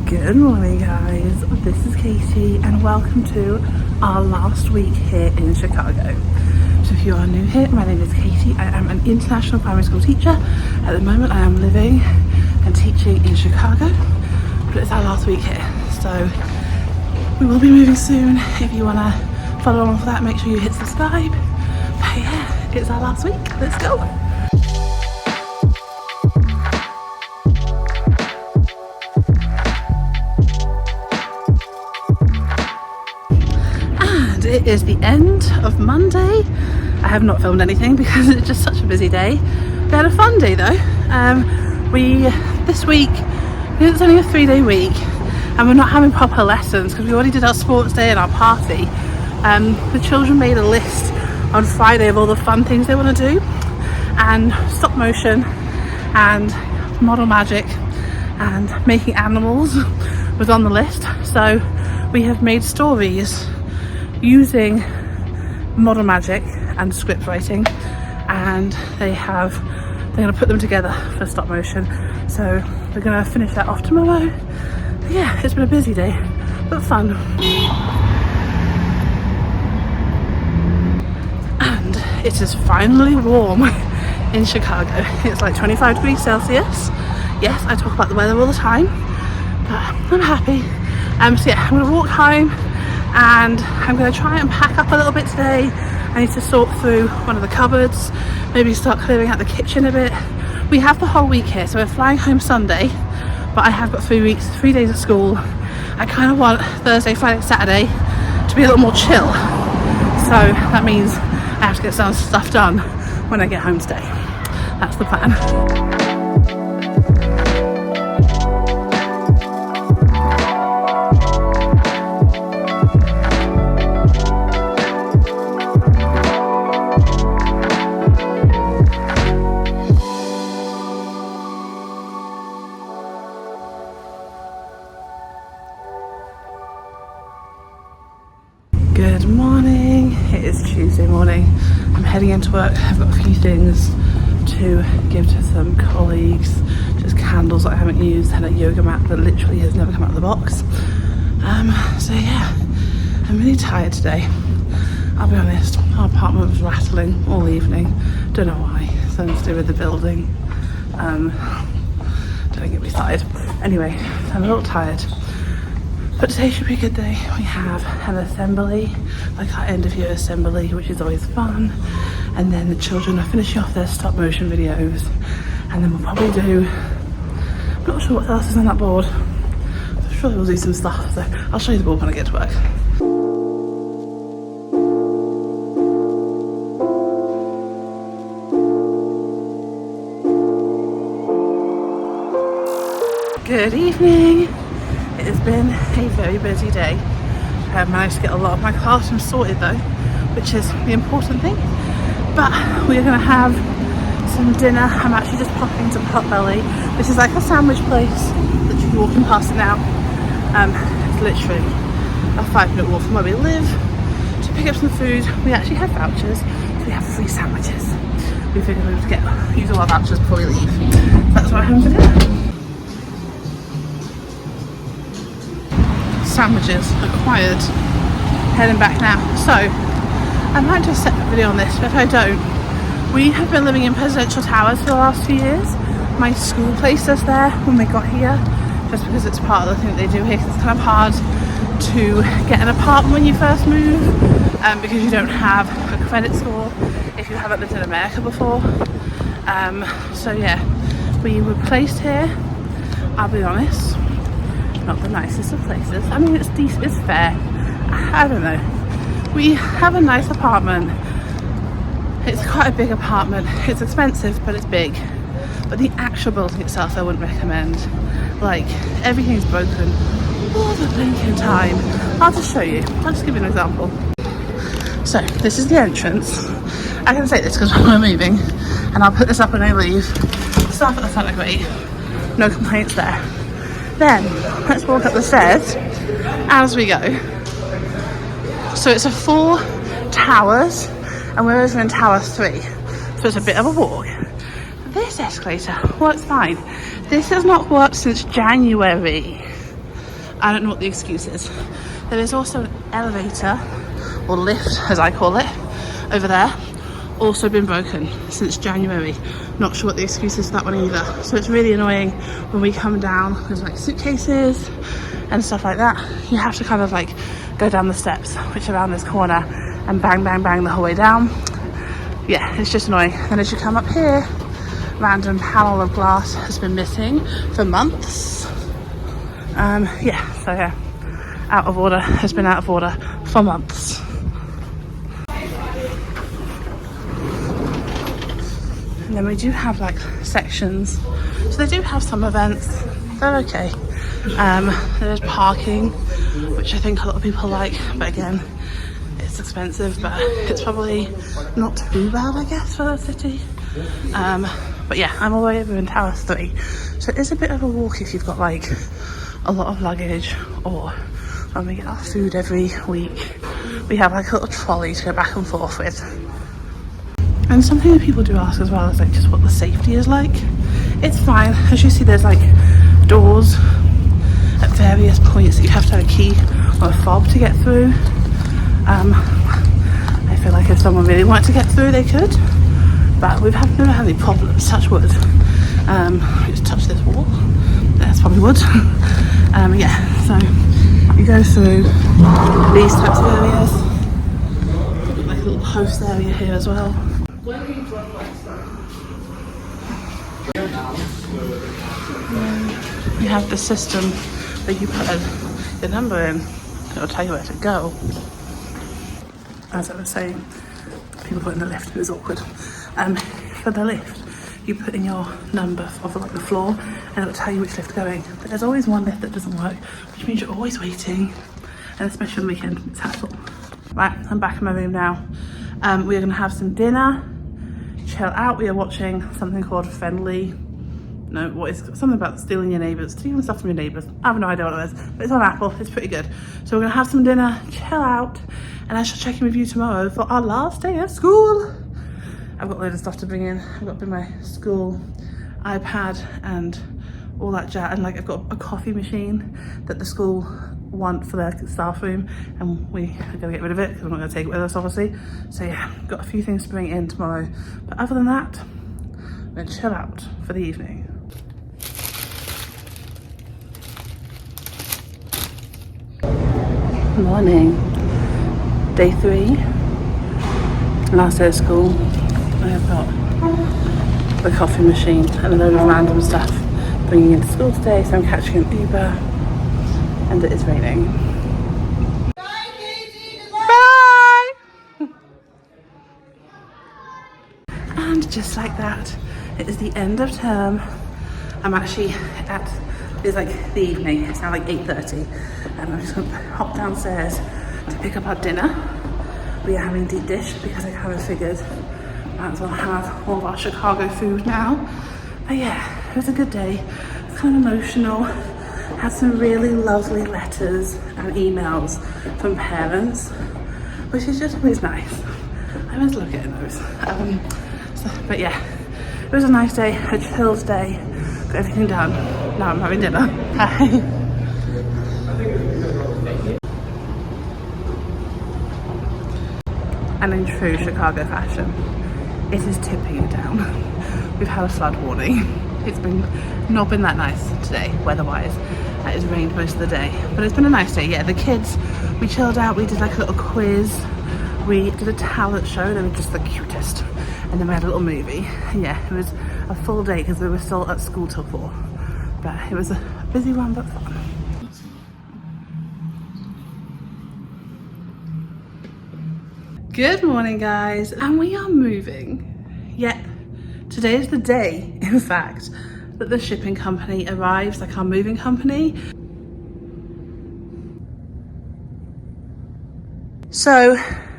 Good morning guys, this is Katie and welcome to our last week here in Chicago. So if you are new here, my name is Katie. I am an international primary school teacher. At the moment I am living and teaching in Chicago, but it's our last week here. So we will be moving soon. If you want to follow on for that, make sure you hit subscribe. But yeah, it's our last week, let's go. It is the end of Monday. I have not filmed anything because it's just such a busy day. We had a fun day though. This week, it's only a 3-day week and we're not having proper lessons because we already did our sports day and our party. The children made a list on Friday of all the fun things they want to do, and stop motion and model magic and making animals was on the list. So we have made stories using model magic and script writing, and they're going to put them together for stop motion. So we're going to finish that off tomorrow. But yeah, it's been a busy day but fun. And it is finally warm in Chicago. It's like 25 degrees Celsius. Yes, I talk about the weather all the time, but I'm happy. So yeah, I'm going to walk home and I'm going to try and pack up a little bit today. I need to sort through one of the cupboards, maybe start clearing out the kitchen a bit. We have the whole week here, so we're flying home Sunday, but I have got 3 days at school. I kind of want Thursday, Friday, Saturday to be a little more chill, so that means I have to get some stuff done when I get home today. That's the plan. Good morning, it is Tuesday morning. I'm heading into work. I've got a few things to give to some colleagues, just candles that I haven't used and a yoga mat that literally has never come out of the box. So yeah, I'm really tired today. I'll be honest, our apartment was rattling all evening. Don't know why, something to do with the building. Don't get me started. Anyway, I'm a little tired. But today should be a good day. We have an assembly, like our end of year assembly, which is always fun. And then the children are finishing off their stop motion videos. And then we'll probably do, I'm not sure what else is on that board. I'm sure we'll do some stuff. So I'll show you the board when I get to work. Good evening. It has been a very busy day. I managed to get a lot of my classroom sorted though, which is the important thing. But we're going to have some dinner. I'm actually just popping to Portillo. This is like a sandwich place, literally walking past it now. It's literally a 5-minute walk from where we live to pick up some food. We actually have vouchers, so we have free sandwiches. We figured we would use all our vouchers before we leave. So that's what I'm having for dinner. Sandwiches acquired, heading back now. So I might do a separate video on this, but if I don't, we have been living in presidential towers for the last few years. My school placed us there when we got here, just because it's part of the thing that they do here. It's kind of hard to get an apartment when you first move, because you don't have a credit score if you haven't lived in America before. So yeah, we were placed here. I'll be honest, not the nicest of places. I mean, it's decent, it's fair. I don't know. We have a nice apartment. It's quite a big apartment. It's expensive, but it's big. But the actual building itself, I wouldn't recommend. Like, everything's broken all the blinking time. I'll just show you. I'll just give you an example. So, this is the entrance. I can say this because we're moving, and I'll put this up when I leave. Stuff at the front are great. No complaints there. Then let's walk up the stairs as we go. So it's a 4 towers and we're over in tower 3, so it's a bit of a walk. This escalator works fine. This has not worked since January. I don't know what the excuse is. There is also an elevator, or lift as I call it, over there, also been broken since January. Not sure what the excuse is for that one either. So it's really annoying when we come down, there's like suitcases and stuff like that. You have to kind of like go down the steps, which are around this corner, and bang, bang, bang the whole way down. Yeah, it's just annoying. Then as you come up here, random panel of glass has been missing for months. So out of order, has been out of order for months. And then we do have like sections, so they do have some events, they're okay. There's parking, which I think a lot of people like, but again, it's expensive, but it's probably not too bad, I guess, for the city. But yeah, I'm all the way over in Tower 3, so it is a bit of a walk if you've got like a lot of luggage, or when we get our food every week, we have like a little trolley to go back and forth with. And something that people do ask as well is like just what the safety is like. It's fine. As you see, there's like doors at various points that you have to have a key or a fob to get through. I feel like if someone really wanted to get through, they could, but we've never had any problems, touch wood. Just touch this wall. That's probably wood. Yeah, so you go through these types of areas. Like a little post area here as well. You have the system that you put the number in, it'll tell you where to go. As I was saying, people put in the lift, it was awkward. For the lift, you put in your number of like the floor and it'll tell you which lift going. But there's always one lift that doesn't work, which means you're always waiting, and especially on the weekend, it's hassle. Right, I'm back in my room now. We're gonna have some dinner, chill out. We are watching something called something about stealing stuff from your neighbours. I have no idea what it is, but it's on Apple, it's pretty good. So we're gonna have some dinner, chill out, and I shall check in with you tomorrow for our last day of school. I've got a load of stuff to bring in. I've got to bring my school iPad and all that jazz, and like I've got a coffee machine that the school want for their staff room, and we are going to get rid of it because we're not going to take it with us, obviously. So yeah, got a few things to bring in tomorrow, but other than that, I'm going to chill out for the evening. Morning, day 3, last day of school. I have got the coffee machine and a load of random stuff bringing into school today, so I'm catching an Uber, and it is raining. Bye, Katie. Bye! And just like that, it is the end of term. I'm actually it's like the evening, it's now like 8:30, and I'm just gonna hop downstairs to pick up our dinner. We are having deep dish because I kind of figured might as well have all of our Chicago food now. But yeah, it was a good day. It's kind of emotional. Had some really lovely letters and emails from parents, which is just always nice. I always love getting those. But yeah, it was a nice day, a chilled day. Got everything done. Now I'm having dinner. Hi. And in true Chicago fashion, it is tipping it down. We've had a flood warning. It's not been that nice today, weather-wise. It has rained most of the day, but it's been a nice day. Yeah, the kids, we chilled out. We did like a little quiz. We did a talent show. They were just the cutest. And then we had a little movie. Yeah, it was a full day because we were still at school till 4. But it was a busy one, but fun. Good morning, guys, and we are moving. Yeah, today is the day, in fact, that the shipping company arrives, like our moving company. So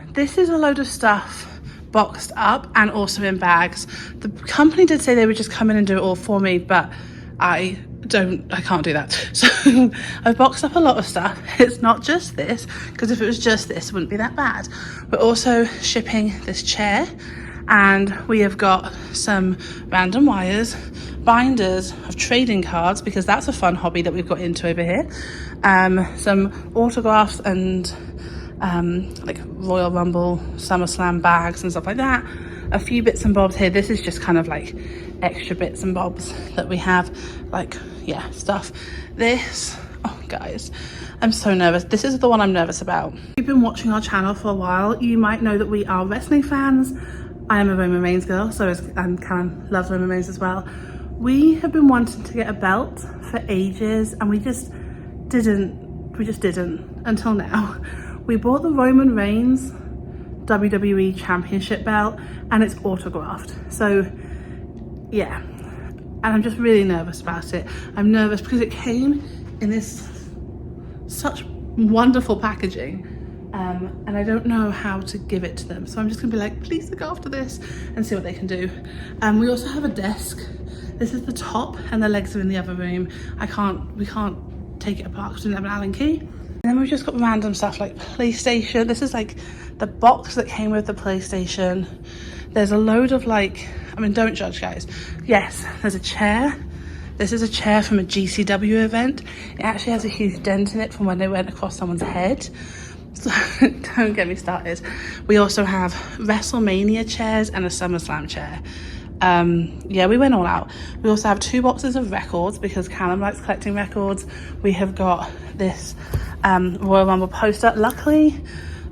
this is a load of stuff boxed up and also in bags. The company did say they would just come in and do it all for me, but I can't do that. So I've boxed up a lot of stuff. It's not just this, because if it was just this, it wouldn't be that bad. We're also shipping this chair And we have got some random wires, binders of trading cards, because that's a fun hobby that we've got into over here. Some autographs and like Royal Rumble, SummerSlam bags and stuff like that. A few bits and bobs here. This is just kind of like extra bits and bobs that we have, like, yeah, stuff. This, oh guys, I'm so nervous. This is the one I'm nervous about. If you've been watching our channel for a while, you might know that we are wrestling fans. I am a Roman Reigns girl, so and Callum loves Roman Reigns as well. We have been wanting to get a belt for ages, and we just didn't until now. We bought the Roman Reigns WWE Championship belt, and it's autographed. So yeah, and I'm just really nervous about it. I'm nervous because it came in this such wonderful packaging, and I don't know how to give it to them. So I'm just gonna be like, please look after this and see what they can do. We also have a desk. This is the top, and the legs are in the other room. We can't take it apart because we don't have an Allen key. And then we've just got random stuff like PlayStation. This is like the box that came with the PlayStation. There's a load of like, I mean, don't judge, guys. Yes, there's a chair. This is a chair from a GCW event. It actually has a huge dent in it from when they went across someone's head. So don't get me started. We also have WrestleMania chairs and a SummerSlam chair. Yeah, we went all out. We also have 2 boxes of records because Callum likes collecting records. We have got this Royal Rumble poster. Luckily,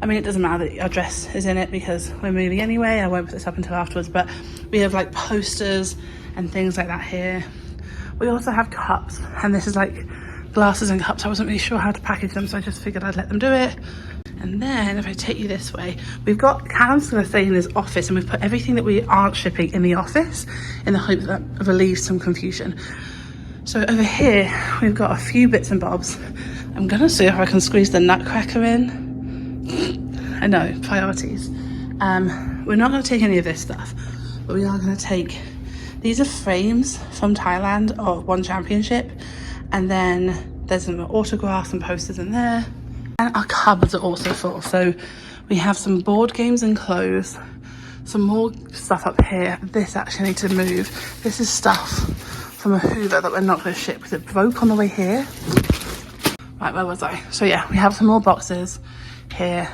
I mean, it doesn't matter that our dress is in it because we're moving anyway. I won't put this up until afterwards, but we have like posters and things like that here. We also have cups, and this is like glasses and cups. I wasn't really sure how to package them, so I just figured I'd let them do it. And then if I take you this way, we've got, Callum's gonna stay in his office, and we've put everything that we aren't shipping in the office in the hope that relieves some confusion. So over here, we've got a few bits and bobs. I'm gonna see if I can squeeze the nutcracker in. I know, priorities. We're not gonna take any of this stuff, but we are gonna take, these are frames from Thailand of one championship, and then there's some autographs and posters in there. And our cupboards are also full. So we have some board games and clothes, some more stuff up here. This actually needs to move. This is stuff from a Hoover that we're not going to ship because it broke on the way here. Right, where was I? So yeah, we have some more boxes here.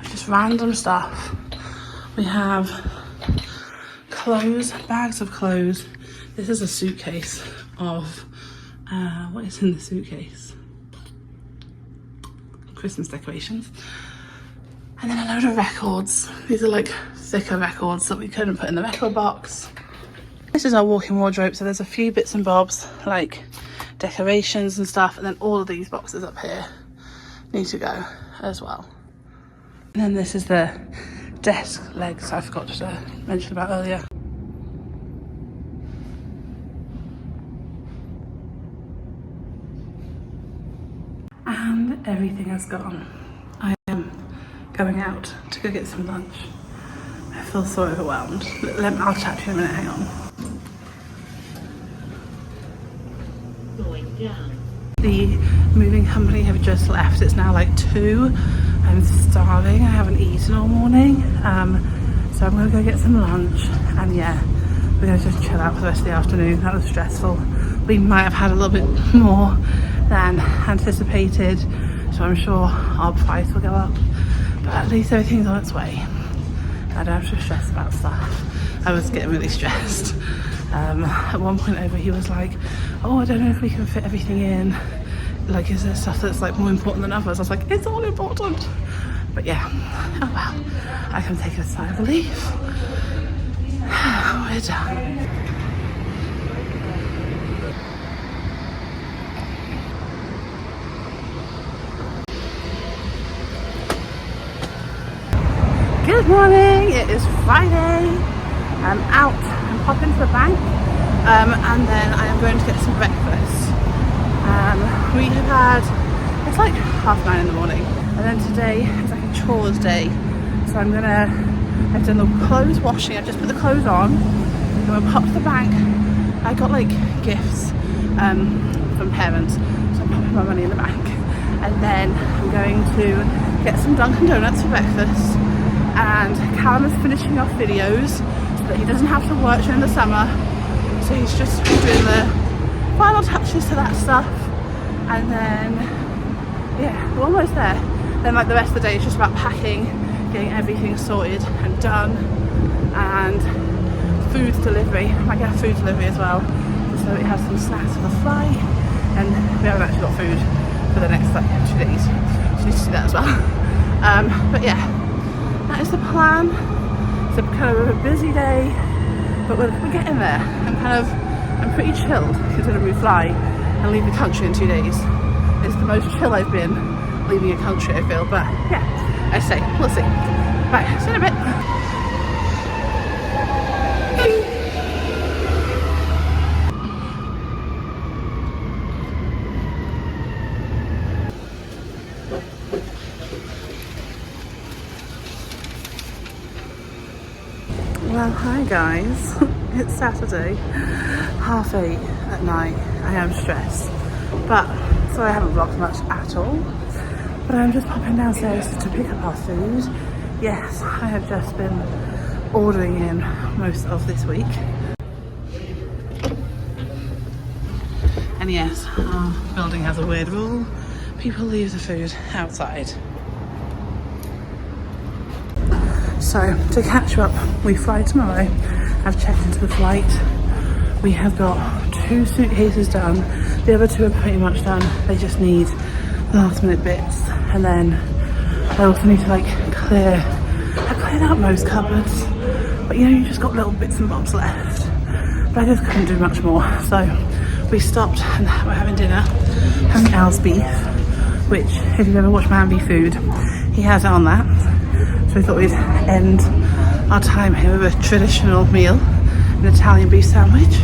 Just random stuff. We have clothes, bags of clothes. This is a suitcase of, what is in the suitcase? Christmas decorations. And then a load of records. These are like thicker records that we couldn't put in the record box. This is our walk-in wardrobe, so there's a few bits and bobs like decorations and stuff, and then all of these boxes up here need to go as well. And then this is the desk legs I forgot to mention about earlier. And everything has gone. I am going out to go get some lunch. I feel so overwhelmed. I'll chat to you in a minute, hang on. Going down. The moving company have just left. It's now like 2. I'm starving. I haven't eaten all morning. So I'm gonna go get some lunch, and yeah, we're gonna just chill out for the rest of the afternoon. That was stressful. We might have had a little bit more than anticipated, so I'm sure our price will go up, but at least everything's on its way. I don't have to stress about stuff. I was getting really stressed. At one point over, he was like, oh, I don't know if we can fit everything in. Like, is there stuff that's like more important than others? I was like, it's all important. But yeah, oh well, I can take a sigh of relief. We're done. Good morning, it is Friday. I'm out, I'm popping to the bank, and then I am going to get some breakfast. We have had, it's like 9:30 in the morning, and then today is like a chores day. So I've done the clothes washing, I've just put the clothes on, I'm gonna pop to the bank. I got like gifts from parents, so I'm popping my money in the bank. And then I'm going to get some Dunkin' Donuts for breakfast. and Callum is finishing off videos so that he doesn't have to work during the summer, so he's just doing the final touches to that stuff, and then yeah, we're almost there. Then like the rest of the day is just about packing, getting everything sorted and done, and food delivery. I might get food delivery as well, so we have some snacks for the flight, and we haven't actually got food for the next like 2 days, so we need to do that as well. But yeah, that is the plan. It's a kind of a busy day, but we're getting there. I'm pretty chilled considering we fly and leave the country in 2 days. It's the most chill I've been leaving a country, I feel, but yeah, I say, we'll see. Right, see you in a bit. Well, hi guys, it's Saturday, 8:30 at night. I am stressed, but so I haven't vlogged much at all, but I'm just popping downstairs to pick up our food. Yes, I have just been ordering in most of this week. And yes, our building has a weird rule. People leave the food outside. So, to catch up, we fly tomorrow. I've checked into the flight. We have got 2 suitcases done. The other 2 are pretty much done. They just need last minute bits. And then I also need to like I cleared out most cupboards. But you know, you just got little bits and bobs left. But I just couldn't do much more. So we stopped and we're having dinner. Having Al's beef, which if you've ever watched Man Be Food, he has it on that. So we thought we'd end our time here with a traditional meal, an Italian beef sandwich.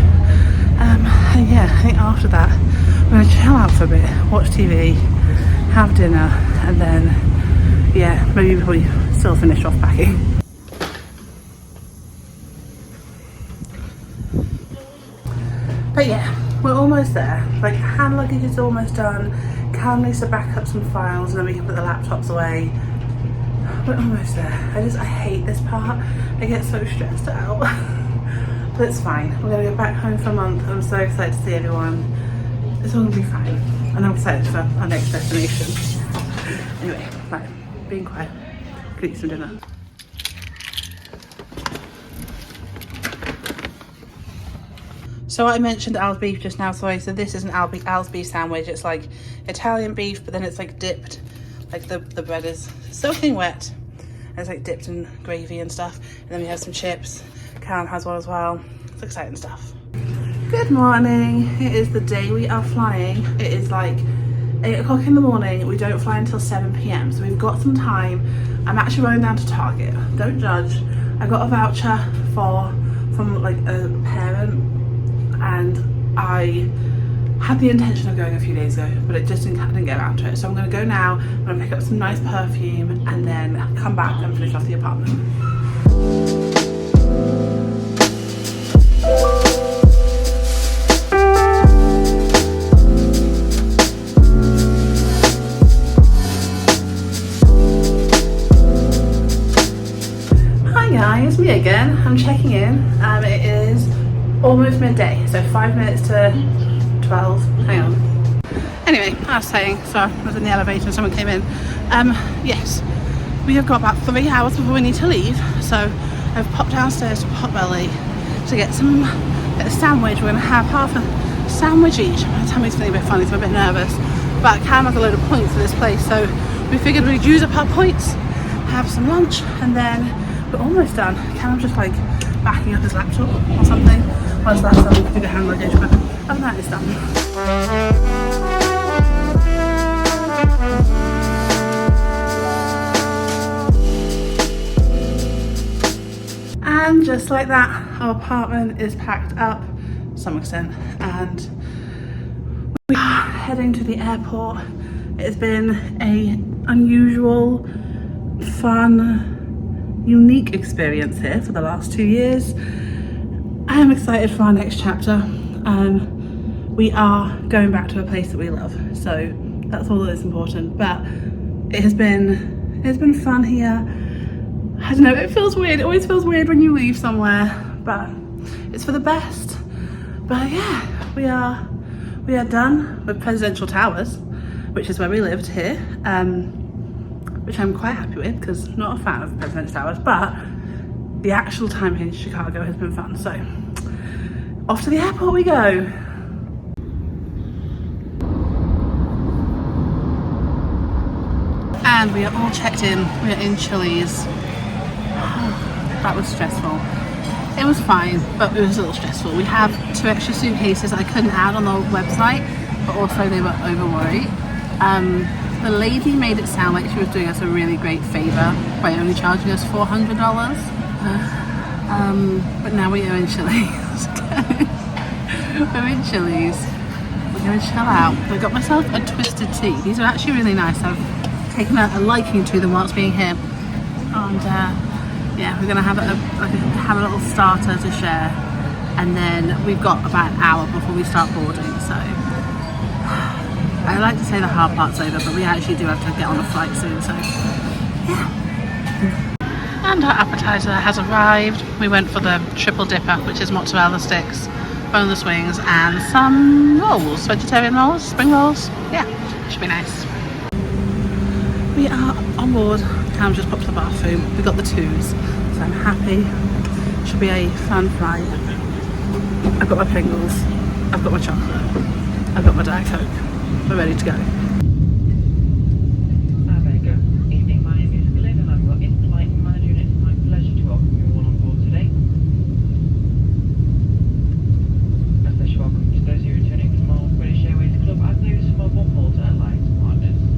And yeah, I think after that, we're gonna chill out for a bit, watch TV, have dinner, and then, yeah, maybe we still finish off packing. But yeah, we're almost there. Like, hand luggage is almost done. Callum needs to back up some files and then we can put the laptops away. We're almost there. I hate this part. I get so stressed out. But it's fine. We're gonna go back home for a month. I'm so excited to see everyone. It's all gonna be fine. And I'm excited for our next destination. Anyway, right, being quiet. Could eat some dinner. So I mentioned Al's beef just now, sorry. So this is an Al's beef sandwich. It's like Italian beef, but then it's like dipped. Like the bread is soaking wet and it's like dipped in gravy and stuff, and then we have some chips. Callum has one as well. It's exciting stuff. Good morning. It is the day we are flying. It is like 8 o'clock in the morning. We don't fly until 7 p.m, so we've got some time. I'm actually running down to Target. Don't judge. I got a voucher from like a parent, and I had the intention of going a few days ago, but it just didn't get around to it. So I'm going to go now. I'm going to pick up some nice perfume and then come back and finish off the apartment. Hi guys, me again. I'm checking in. It is almost midday, so 5 minutes to 12. Hang on. Anyway, I was saying, so I was in the elevator and someone came in. Yes, we have got about 3 hours before we need to leave, so I've popped downstairs to Potbelly to get a sandwich. We're gonna have half a sandwich each. My tummy's feeling a bit funny, so I'm a bit nervous, but Cam has a load of points for this place, so we figured we'd use up our points, have some lunch, and then we're almost done. Cam's just like backing up his laptop or something. Once that's done, we can do the hand luggage, but other than that, it's done. And just like that, our apartment is packed up to some extent, and we are heading to the airport. It has been an unusual, fun, unique experience here for the last 2 years. I am excited for our next chapter. We are going back to a place that we love, so that's all that is important. But it has been fun here. I don't know, it feels weird. It always feels weird when you leave somewhere, but it's for the best. But yeah, we are done with Presidential Towers, which is where we lived here, which I'm quite happy with because I'm not a fan of Presidential Towers, but the actual time here in Chicago has been fun. So off to the airport we go. And we are all checked in. We are in Chili's. That was stressful. It was fine, but it was a little stressful. We have 2 extra suitcases I couldn't add on the website, but also they were over worried. The lady made it sound like she was doing us a really great favour by only charging us $400. But now we are in Chili's. We're in Chili's. We're going to chill out. I got myself a twisted tea. These are actually really nice. I've taken a liking to them whilst being here. And yeah, we're going to have a little starter to share. And then we've got about an hour before we start boarding. So I like to say the hard part's over, but we actually do have to get on a flight soon. So yeah. And our appetizer has arrived. We went for the triple dipper, which is mozzarella sticks, boneless wings, and some rolls, vegetarian rolls, spring rolls. Yeah, should be nice. We are on board. Cam just popped to the bathroom. We got the 2s, so I'm happy. Should be a fun flight. I've got my Pringles. I've got my chocolate. I've got my Diet Coke. We're ready to go.